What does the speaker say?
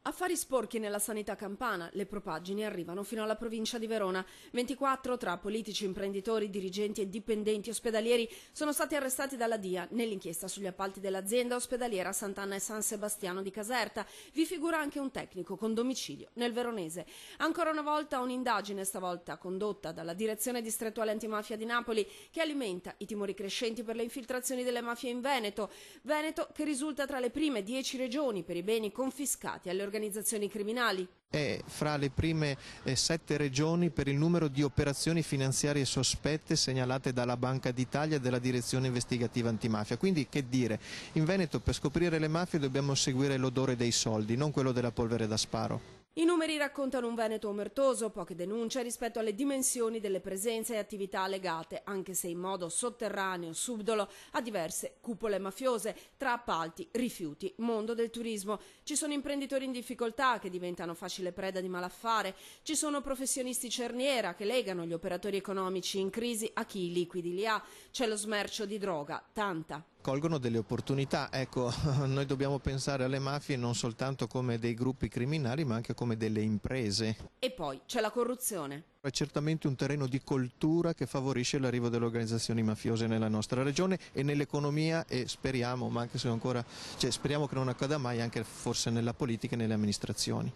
Affari sporchi nella sanità campana, le propaggini arrivano fino alla provincia di Verona. 24 tra politici, imprenditori, dirigenti e dipendenti ospedalieri sono stati arrestati dalla DIA nell'inchiesta sugli appalti dell'azienda ospedaliera Sant'Anna e San Sebastiano di Caserta. Vi figura anche un tecnico con domicilio nel veronese. Ancora una volta un'indagine, stavolta condotta dalla Direzione Distrettuale Antimafia di Napoli, che alimenta i timori crescenti per le infiltrazioni delle mafie in Veneto. Veneto che risulta tra le prime 10 regioni per i beni confiscati alle organizzazioni criminali. È fra le prime 7 regioni per il numero di operazioni finanziarie sospette segnalate dalla Banca d'Italia e dalla Direzione Investigativa Antimafia. Quindi, che dire, in Veneto per scoprire le mafie dobbiamo seguire l'odore dei soldi, non quello della polvere da sparo. I numeri raccontano un Veneto omertoso, poche denunce rispetto alle dimensioni delle presenze e attività legate, anche se in modo sotterraneo, subdolo, a diverse cupole mafiose, tra appalti, rifiuti, mondo del turismo. Ci sono imprenditori in difficoltà che diventano facile preda di malaffare, ci sono professionisti cerniera che legano gli operatori economici in crisi a chi i liquidi li ha, c'è lo smercio di droga, tanta. Colgono delle opportunità, ecco, noi dobbiamo pensare alle mafie non soltanto come dei gruppi criminali ma anche come delle imprese. E poi c'è la corruzione. È certamente un terreno di coltura che favorisce l'arrivo delle organizzazioni mafiose nella nostra regione e nell'economia e speriamo, ma anche se ancora, speriamo che non accada mai, anche forse nella politica e nelle amministrazioni.